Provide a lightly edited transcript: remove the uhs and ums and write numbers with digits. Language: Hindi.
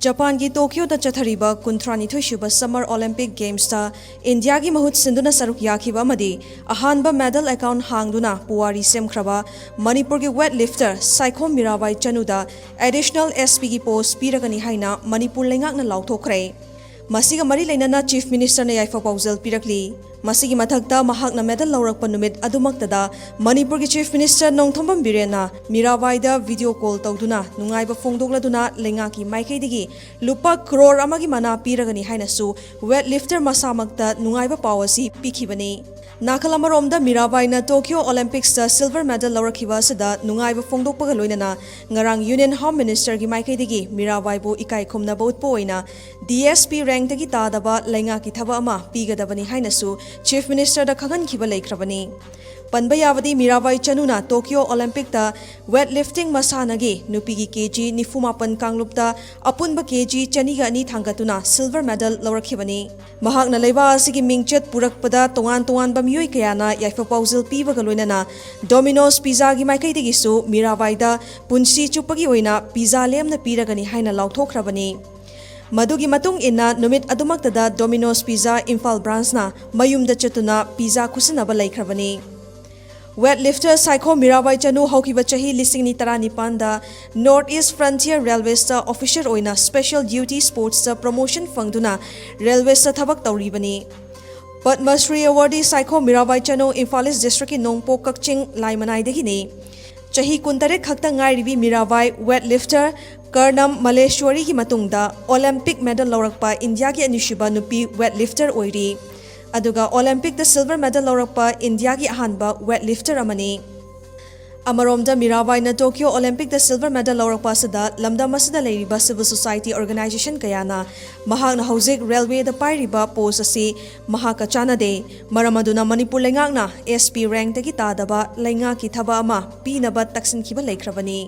जापान की टोक्यो दा चथरीबा कुंथ्रानिथोई सुबा समर ओलंपिक गेम्स ता इंडिया की महूत सिंधुना सरुक याखिबा मदी अहानबा मेडल अकाउंट हांगदुना पुवारी सेमख्रबा मणिपुर की वेट लिफ्टर साइखोम मीराबाई चनुदा एडिशनल एसपी की पोस्ट पीरगनी हाइना मणिपुर लेंगाकना लाउथोखरे मसीगा मरी लेनना चीफ मिनिस्टर ने याइफा पाउजल पीरकली मसीगी मथकता महाकना मेडल लौरकपा नुमित अदुमक्तदा मणिपुर की चीफ मिनिस्टर नोंथोंबम बिरेना मीराबाईदा वीडियो कॉल तौदुना नुंगाइबा फोंदोक्लदुना लेंगाकी माइकैदगी लुपा करोड़ अमगी मना पीरगनी हाइनसु वेट लिफ्टर मसामक्ता नुंगाइबा पावसी पीखिबनी नाखलमरोमदा मीराबाईना टोक्यो ओलंपिक्स सिल्वर मेडल लौरखिबा सदा नुंगाइबा फोंदोक्पगा लोइनना ngarang यूनियन होम मिनिस्टर की माइकैदगी मीराबाईबु इकाई खुमनाबा उत्पा ओइना डीएसपी रैंक तगी तादबा लेंगाकी थबा अमा पीगदबनी हाइनसु चीफ मिनिस्टर दा खगनखिबा लेख्रबनी पनबा यावदी मीराबाई चनुना टोक्यो ओलंपिक ता वेट लिफ्टिंग मसानगी नुपीगी केजी 94 कांगलुपता अपुनबा केजी चनीगा अनि थांगतुना सिल्वर मेडल लौरखिबनी महाकना लेबा असिगी मिंगचत पुरकपदा तोंगान तोंगानबा मियोय कयाना याइफा पाउजल पीबगा लोइनना डोमिनोज पिज्जा की माइकैदगिसु मीराबाईदा पुंसी चुपगी ओइना पिज्जा लेमना पीरगनी हाइना लाउथोख्रबनी मधुगी मतुंग इन्ना नुमित अदुमक्तदा डोमिनोज पिज्जा इम्फाल ब्रांचना मयुमदा चतुना पिज्जा कुसनबा लेख्रबनी वेट लिफ्टर साइखो मीराबाई चनु हौकिबा चही लिसिंगनी तरानिपानदा नॉर्थ ईस्ट फ्रंटियर रेलवेस्ता ऑफिसर ओइना स्पेशल ड्यूटी स्पोर्ट्स प्रमोशन फंगदुना रेलवेस्ता थबक तौरीबनी Padma Shri awardee Saikhom Mirabai Chanu Imphal east district की नोंगपो कक्चिंग लाइमनाइदगिनी चही कुंतरे खक्ता ngairibi Mirabai weight lifter Karnam Malleswari की मतुंगदा ओलंपिक मेडल लौरकपा इंडिया की अनिशुबा नुपी वेट लिफ्टर ओइरी अदुगा ओलंपिक द सिल्वर मेडल लौरकपा इंडिया की अहानबा वेट लिफ्टर अमनी अमरोमदा मीराबाईना टोक्यो ओलंपिक द सिल्वर मेडल लौरकपा सदा लमदम असदा लेरिबा सिविल सोसाइटी ऑर्गेनाइजेशन कयाना महाकना हौजिक रेलवे द पाइरिबा पोस्ट असी महाका चानादे मरमदुना मणिपुर लेंगाकना एसपी रैंक तगी तादबा लेंगा की थबा अमा पीनबा तक्सिनखिबा लेख्रबनी।